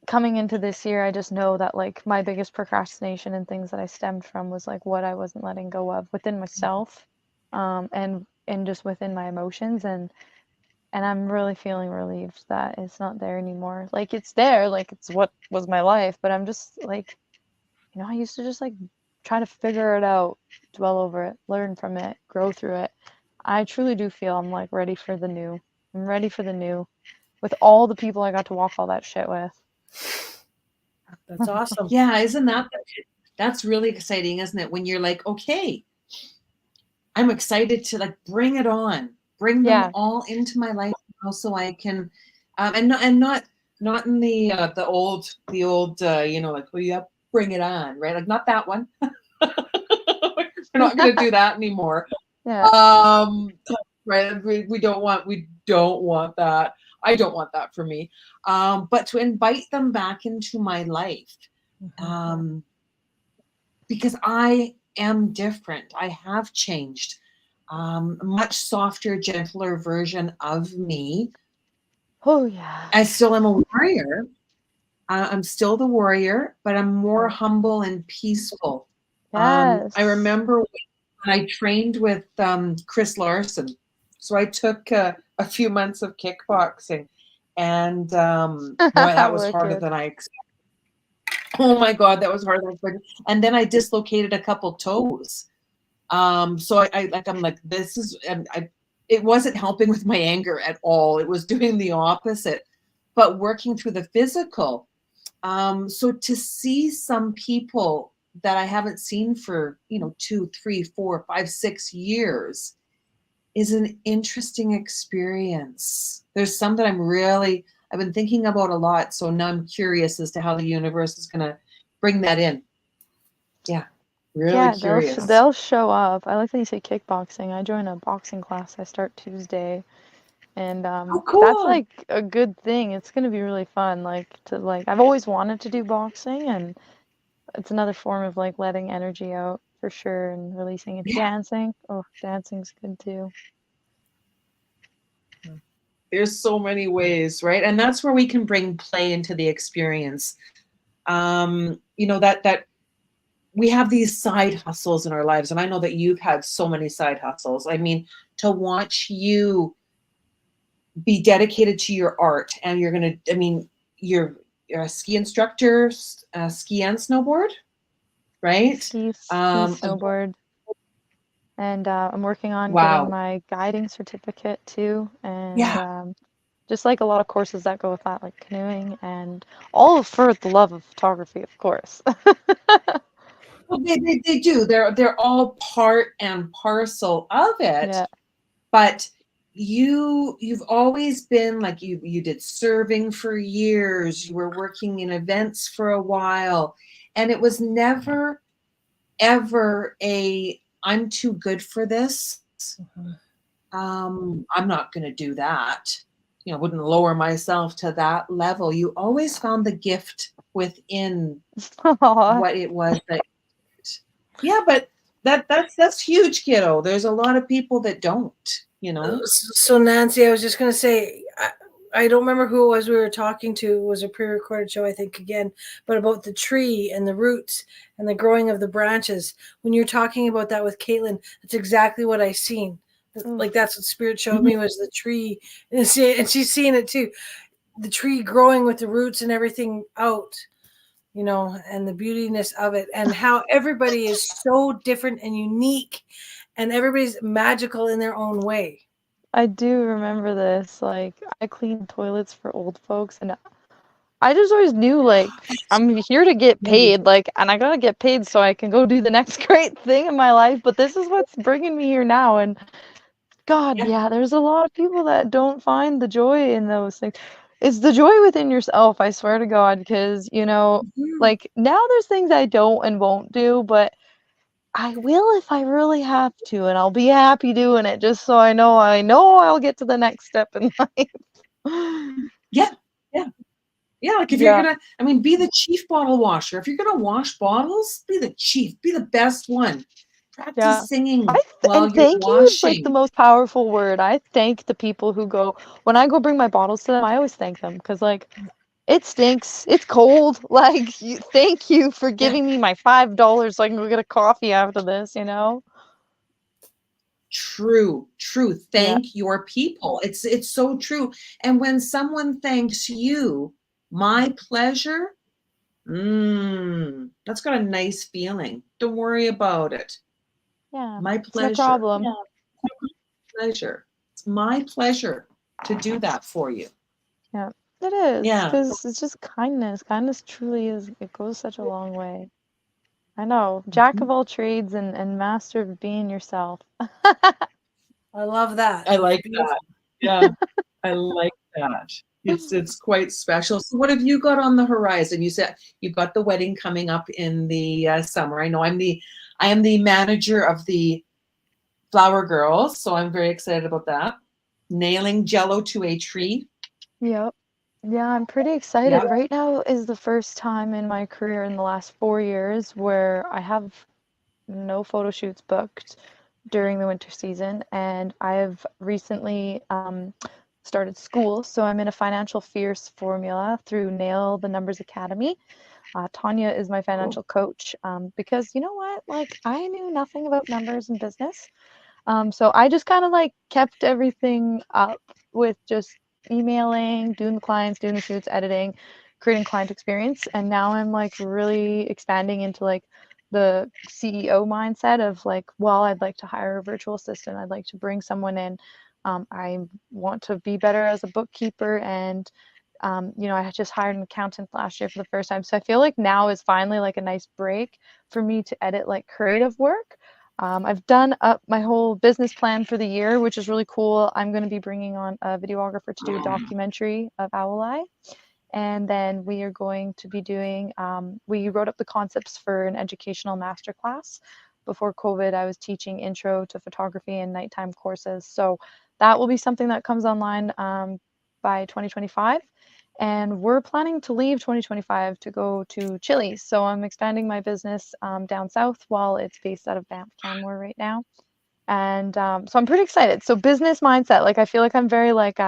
Coming into this year, I just know that like my biggest procrastination and things that I stemmed from was like what I wasn't letting go of within myself, and just within my emotions, and I'm really feeling relieved that it's not there anymore. Like it's there, like it's what was my life, but I'm just like, I used to just like try to figure it out, dwell over it, learn from it, grow through it. I truly do feel I'm like ready for the new. I'm ready for the new with all the people I got to walk all that shit with. That's awesome. yeah, isn't that's really exciting, isn't it? When you're like, okay, I'm excited to like bring it on, bring them Yeah. all into my life now, so I can, and not in the old like, well, yeah, bring it on, right? Like not that one. We're not going to do that anymore. Yeah. Right? We don't want that. I don't want that for me. But to invite them back into my life, because I am different. I have changed. A much softer, gentler version of me. Oh yeah. I still am a warrior. I'm still the warrior, but I'm more humble and peaceful. I Yes. remember when I trained with Chris Larson. So I took a few months of kickboxing, and boy, that was harder Wicked. than I expected. Oh my God, that was harder than I expected. And then I dislocated a couple toes. So I'm like, this is, and it wasn't helping with my anger at all. It was doing the opposite, but working through the physical. So to see some people that I haven't seen for, 2, 3, 4, 5, 6 years is an interesting experience. There's some that I've been thinking about a lot. So now I'm curious as to how the universe is going to bring that in. Yeah. Really Yeah, curious. they'll show up. I like that you say kickboxing. I join a boxing class. I start Tuesday, and Oh, that's cool. like a good thing. It's gonna be really fun. I've always wanted to do boxing, and it's another form of like letting energy out for sure and releasing it. Yeah. Dancing. Oh, dancing's good too. There's so many ways, right? And that's where we can bring play into the experience. That we have these side hustles in our lives, and I know that you've had so many side hustles. I mean, to watch you be dedicated to your art, and you're a ski instructor, ski and snowboard, right? Ski, Um, snowboard, and I'm working on getting wow. my guiding certificate too, and Yeah. just like a lot of courses that go with that, like canoeing, and all for the love of photography, of course. Well, they do. They're all part and parcel of it. Yeah. But you've always been like, you did serving for years, you were working in events for a while, and it was never ever I'm too good for this. I'm not going to do that. Wouldn't lower myself to that level. You always found the gift within Aw. what it was that. Yeah, but that's huge, kiddo. There's a lot of people that don't. you know. So Nancy, I was just going to say, I don't remember who it was we were talking to. It was a pre-recorded show, I think, again, but about the tree and the roots and the growing of the branches. When you're talking about that with Kaitlyn, that's exactly what I seen. Like that's what Spirit showed me was the tree, and she's seeing it too. The tree growing with the roots and everything out, you know, and the beautiness of it, and how everybody is so different and unique, and everybody's magical in their own way. I do remember this. Like, I cleaned toilets for old folks, and I just always knew, like, I'm here to get paid, like, and I gotta get paid so I can go do the next great thing in my life. But this is what's bringing me here now. And God, yeah, there's a lot of people that don't find the joy in those things. It's the joy within yourself, I swear to God, because, you know, like, now there's things I don't and won't do, but I will if I really have to, and I'll be happy doing it just so I know I'll get to the next step in life. Yeah, yeah. Yeah, like if you're gonna, I mean, be the chief bottle washer. If you're gonna wash bottles, be the chief, be the best one. Practice singing while and you're thank you is like the washing. most powerful word. I thank the people who go, when I go bring my bottles to them, I always thank them because, like, it stinks. It's cold. Like, thank you for giving me my $5 so I can go get a coffee after this, you know? True. Thank your people. It's so true. And when someone thanks you, my pleasure, that's got a nice feeling. Don't worry about it. Yeah. My It's no pleasure. problem. Pleasure. It's my pleasure to do that for you. Yeah, it is. Yeah. Because it's just kindness. Kindness truly is, it goes such a long way. I know. Jack of all trades and master of being yourself. I love that. I like that. Yeah, I like that. It's quite special. So, what have you got on the horizon? You said you've got the wedding coming up in the summer. I know I am the manager of the Flower Girls, so I'm very excited about that. Nailing Jello to a tree. Yep. Yeah, I'm pretty excited. Right now is the first time in my career in the last 4 years where I have no photo shoots booked during the winter season, and I've recently started school, so I'm in a financial fierce formula through Nail the Numbers Academy. Tanya is my financial coach because you know what? Like, I knew nothing about numbers and business. So I just kind of like kept everything up with just emailing, doing the clients, doing the shoots, editing, creating client experience. And now I'm like really expanding into like the CEO mindset of like, well, I'd like to hire a virtual assistant. I'd like to bring someone in. I want to be better as a bookkeeper. And, you know, I just hired an accountant last year for the first time. So I feel like now is finally like a nice break for me to edit like creative work. I've done up my whole business plan for the year, which is really cool. I'm going to be bringing on a videographer to do a documentary of Owl Eye. And then we are going to be doing, we wrote up the concepts for an educational masterclass. Before COVID, I was teaching intro to photography and nighttime courses. So that will be something that comes online by 2025. And we're planning to leave 2025 to go to Chile. So I'm expanding my business down south while it's based out of Banff, Canmore right now. And so I'm pretty excited. So business mindset, like I feel like I'm very like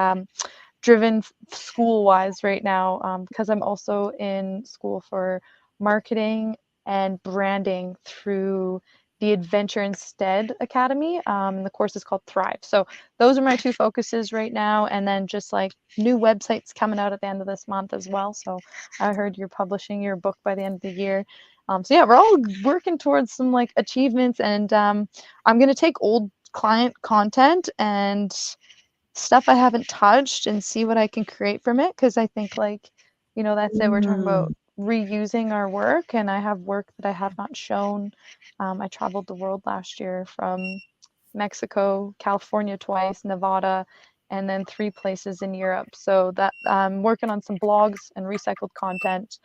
driven school wise right now because I'm also in school for marketing and branding through the Adventure Instead Academy. The course is called Thrive. So those are my two focuses right now. And then just like new websites coming out at the end of this month as well. So I heard you're publishing your book by the end of the year. So yeah, we're all working towards some like achievements, and I'm going to take old client content and stuff I haven't touched and see what I can create from it. Because I think, like, you know, that's it. We're talking about reusing our work, and I have work that I have not shown. I traveled the world last year from Mexico, California twice, Nevada, and then 3 places in Europe. So that I'm working on some blogs and recycled content.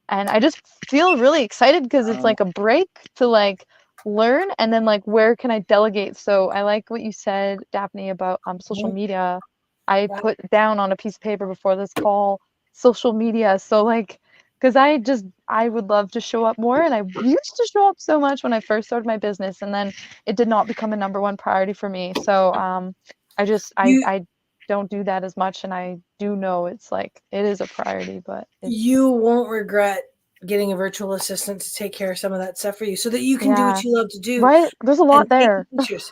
And I just feel really excited because it's like a break to like learn, and then like where can I delegate. So I like what you said, Daphne, about social media. I put down on a piece of paper before this call social media. So like, because I would love to show up more, and I used to show up so much when I first started my business, and then it did not become a number one priority for me. So I don't do that as much, and I do know it's like it is a priority, but you won't regret getting a virtual assistant to take care of some of that stuff for you so that you can do what you love to do. Right? There's a lot there. There's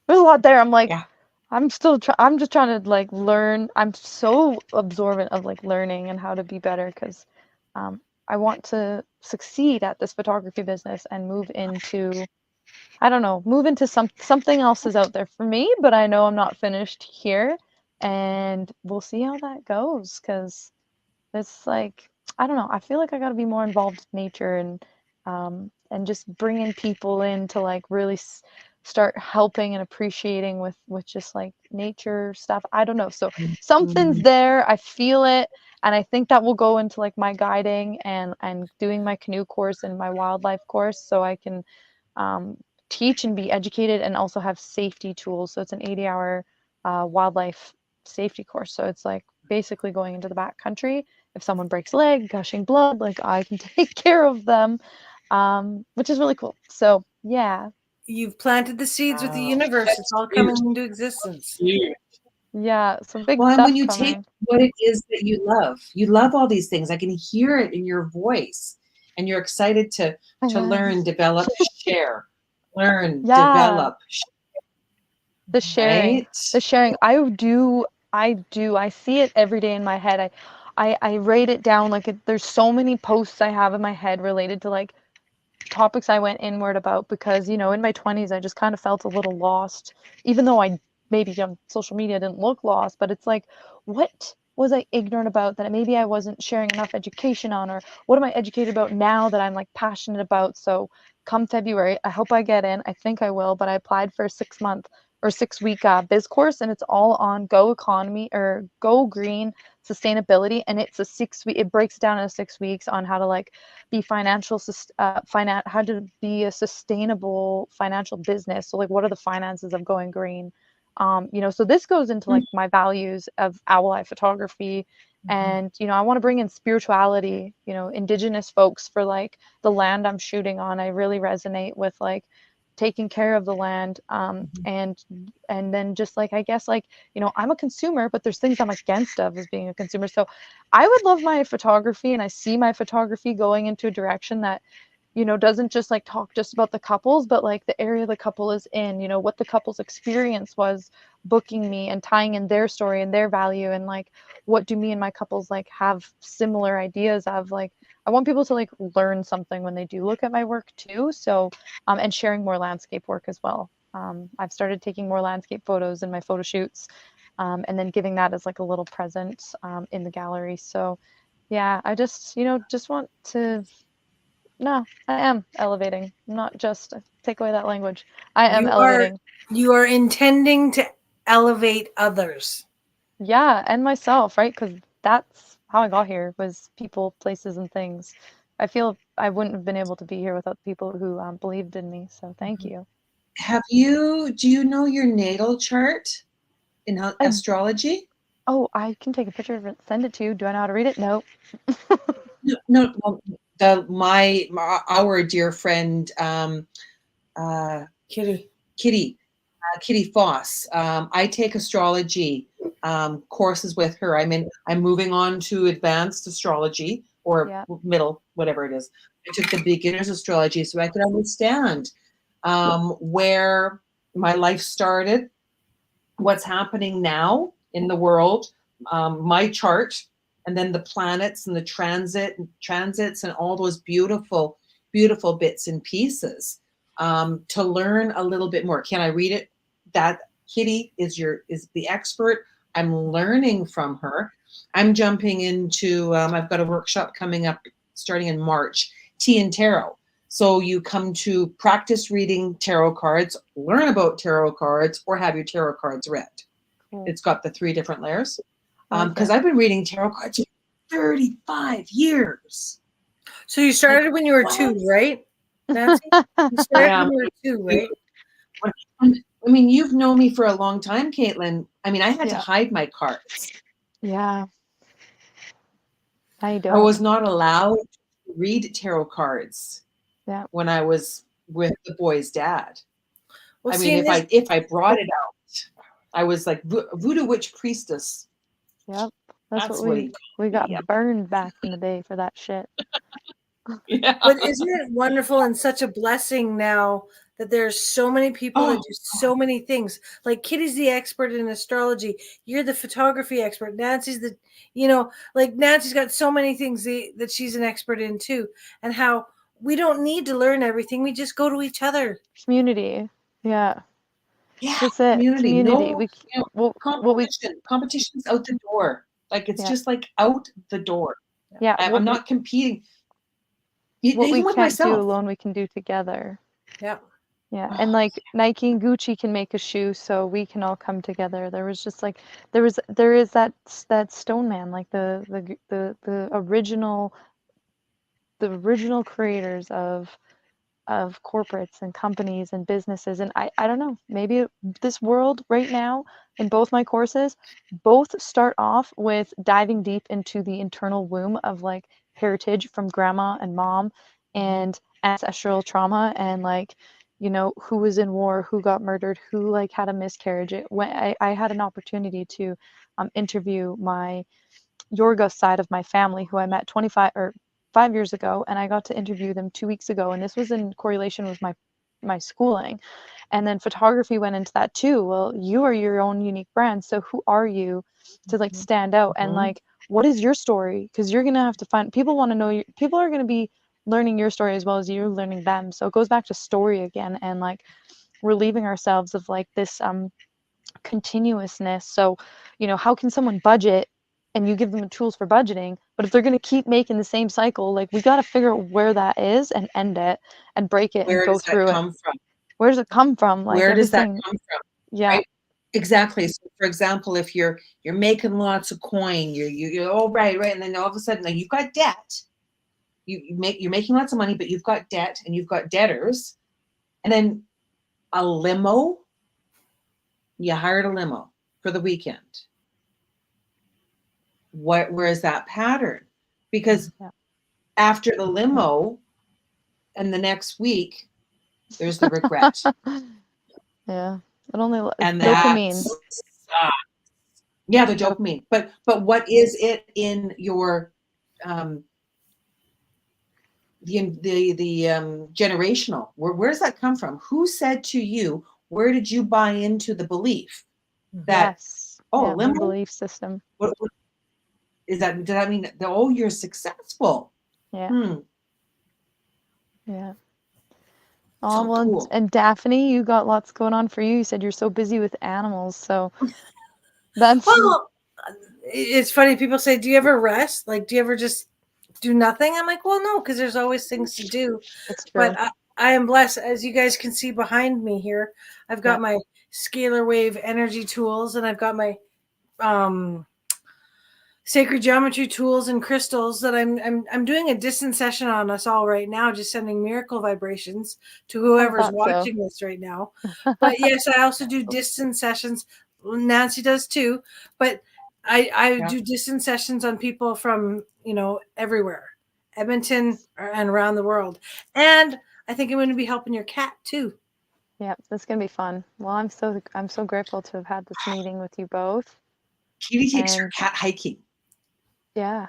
a lot there. I'm like, Yeah. I'm just trying to like learn. I'm so absorbent of like learning and how to be better because I want to succeed at this photography business and move into, I don't know, move into something else is out there for me, but I know I'm not finished here, and we'll see how that goes because it's like, I don't know, I feel like I got to be more involved with nature and just bringing people in to like really start helping and appreciating with just like nature stuff. I don't know. So something's there. I feel it, and I think that will go into like my guiding and doing my canoe course and my wildlife course so I can teach and be educated and also have safety tools. So it's an 80-hour wildlife safety course. So it's like basically going into the backcountry. If someone breaks a leg, gushing blood, like I can take care of them, which is really cool. So yeah. You've planted the seeds with the universe. It's all coming into existence. Yeah, some big Well, and stuff when you coming. take what it is that you love all these things. I can hear it in your voice, and you're excited to learn, develop, share, learn, develop. The sharing, Right? the sharing. I see it every day in my head. I write it down like there's so many posts I have in my head related to like topics I went inward about because, you know, in my 20s, I just kind of felt a little lost, even though I maybe on social media didn't look lost, but it's like, what was I ignorant about that maybe I wasn't sharing enough education on, or what am I educated about now that I'm like passionate about? So come February, I hope I get in. I think I will, but I applied for a 6-month or 6-week biz course, and it's all on go economy or go green sustainability, and it's a 6 week. It breaks down into 6 weeks on how to like be how to be a sustainable financial business. So like, what are the finances of going green? You know, so this goes into like my values of owl eye photography, and you know, I want to bring in spirituality, you know, indigenous folks for like the land I'm shooting on. I really resonate with like taking care of the land, and then just like, I guess, like, you know, I'm a consumer, but there's things I'm against of as being a consumer. So I would love my photography, and I see my photography going into a direction that, you know, doesn't just like talk just about the couples, but like the area the couple is in, you know, what the couple's experience was booking me and tying in their story and their value, and like, what do me and my couples like have similar ideas of. Like, I want people to like learn something when they do look at my work too. So, and sharing more landscape work as well. I've started taking more landscape photos in my photo shoots, and then giving that as like a little present in the gallery. So yeah, I just, you know, just want to, no, I am elevating, not just take away that language. I am elevating. You are intending to elevate others. Yeah, and myself, right? Because that's how I got here, was people, places, and things. I feel I wouldn't have been able to be here without the people who believed in me. So thank you. Do you know your natal chart in astrology? Oh, I can take a picture of it, send it to you. Do I know how to read it? No. No. Our dear friend, Kitty Foss. I take astrology courses with her. I'm moving on to advanced astrology or middle, whatever it is. I took the beginner's astrology so I could understand where my life started, what's happening now in the world, my chart, and then the planets and the transits and all those beautiful, beautiful bits and pieces to learn a little bit more. Can I read it? That Kitty is the expert. I'm learning from her. I'm jumping into, I've got a workshop coming up starting in March, Tea and Tarot. So you come to practice reading tarot cards, learn about tarot cards, or have your tarot cards read. Cool. It's got the 3 different layers. Because I've been reading tarot cards for 35 years. So you started when you were 2, right? Nancy? You started when you were 2, right? I mean, you've known me for a long time, Kaitlyn. I mean, I had to hide my cards. Yeah. I don't. I was not allowed to read tarot cards when I was with the boy's dad. Well, I mean, if I brought it out, I was like voodoo witch priestess. Yep. That's That's what what we got Yep. burned back in the day for that shit. Yeah. But isn't it wonderful and such a blessing now that there's so many people that do so many things? Like Kitty's the expert in astrology. You're the photography expert. Nancy's the, like Nancy's got so many things that she's an expert in too. And how we don't need to learn everything. We just go to each other. Community. Yeah. Yeah. That's it. Community. Community. No, competition's out the door. Like it's just like out the door. Yeah. I'm not competing. What Even we with can't myself. do alone, we can do together. Yeah. Yeah. And like Nike and Gucci can make a shoe, so we can all come together. There was just like there is that stone man, like the original creators of corporates and companies and businesses. And I don't know, maybe this world right now in both my courses both start off with diving deep into the internal womb of like heritage from grandma and mom and ancestral trauma and like who was in war, who got murdered, who like had a miscarriage. I had an opportunity to interview my Yorga side of my family who I met 5 years ago, and I got to interview them 2 weeks ago, and this was in correlation with my schooling. And then photography went into that too. Well, you are your own unique brand, so who are you to like stand out and like what is your story? Because you're gonna have to find people want to know people are gonna be learning your story as well as you're learning them. So it goes back to story again and like relieving ourselves of like this continuousness. So how can someone budget and you give them the tools for budgeting, but if they're going to keep making the same cycle, like we got to figure out where that is and end it and break it and go through it. Where does it come from? Like where does that everything. come from? Yeah. Right? Exactly. So for example, if you're making lots of coin, you're oh right, and then all of a sudden like, you've got debt. You're making lots of money, but you've got debt and you've got debtors, and then a limo. You hired a limo for the weekend. Where is that pattern? Because after the limo and the next week, there's the regret. Yeah. It only and dopamine. The dopamine. But what is it in your the generational? Where does that come from? Who said to you? Where did you buy into the belief that limo belief system? What is that? Does that mean that you're successful? Yeah. Yeah. Oh, well, cool. And Daphne, you got lots going on for you. You said you're so busy with animals, so that's. Well, it's funny. People say, "Do you ever rest? Like, do you ever just do nothing?" I'm like, "Well, no, because there's always things to do." It's true. But I am blessed, as you guys can see behind me here. I've got my scalar wave energy tools, and I've got my sacred geometry tools and crystals that I'm doing a distance session on us all right now, just sending miracle vibrations to whoever's watching this right now. But yes, I also do distance sessions. Nancy does too, but I do distance sessions on people from everywhere, Edmonton and around the world. And I think I'm going to be helping your cat too. Yeah, that's going to be fun. Well, I'm so grateful to have had this meeting with you both. Kitty takes her cat hiking. Yeah.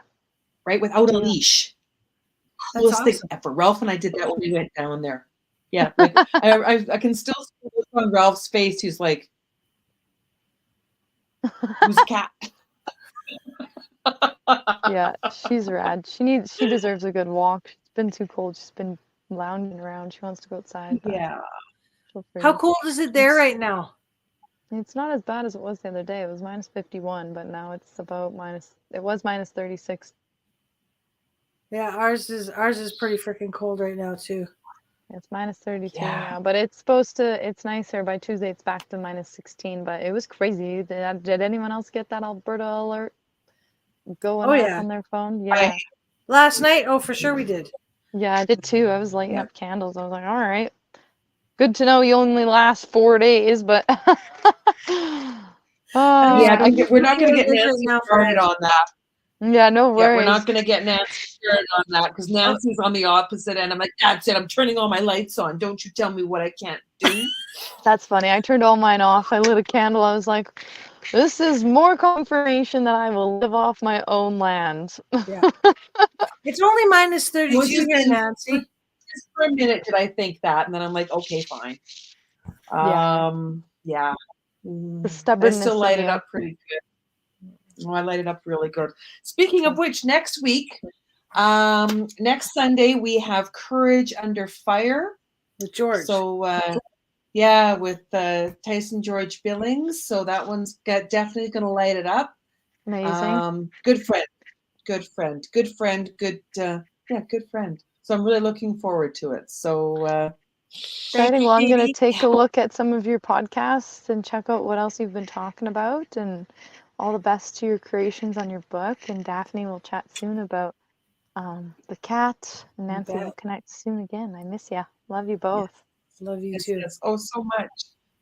Right, without a leash. That's awesome. Thing ever. Ralph and I did that when we went down there. Yeah, like, I can still see on Ralph's face. He's like, "Who's a cat?" Yeah, she's rad. She deserves a good walk. It's been too cold. She's been lounging around. She wants to go outside. Yeah. How cold is it there right now? It's not as bad as it was the other day. It was minus 51, but now it's about it was minus 36. Yeah, ours is pretty freaking cold right now too. It's minus 32 now, but it's nicer. By Tuesday, it's back to minus 16, but it was crazy. Did anyone else get that Alberta alert going off on their phone? Yeah. Last night? Oh, for sure we did. Yeah, I did too. I was lighting up candles. I was like, all right. Good to know you only last 4 days, but we're not going to get Nancy started on that. Yeah, no worries. We're not going to get Nancy started on that because Nancy's on the opposite end. I'm like, that's it. I'm turning all my lights on. Don't you tell me what I can't do. That's funny. I turned all mine off. I lit a candle. I was like, this is more confirmation that I will live off my own land. Yeah. It's only minus It was 32 just here, in- Nancy. Just for a minute did I think that, and then I'm like, okay, fine. Yeah. Yeah. The I stubbornness still of light it you. up pretty good. Oh, I light it up really good. Speaking of which, next week, next Sunday, we have Courage Under Fire. With George. So, yeah, with Tyson George Billings. So that one's definitely going to light it up. Amazing. Good friend, good friend, good friend, good, good friend. So I'm really looking forward to it. So, Exciting. Well, I'm going to take a look at some of your podcasts and check out what else you've been talking about, and all the best to your creations on your book. And Daphne will chat soon about the cat. And Nancy will connect soon again. I miss ya. Love you both. Love you too. yes. Oh, so much.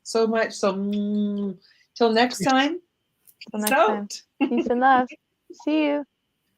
So much. So, till next time. Till next time. Peace and love. See you.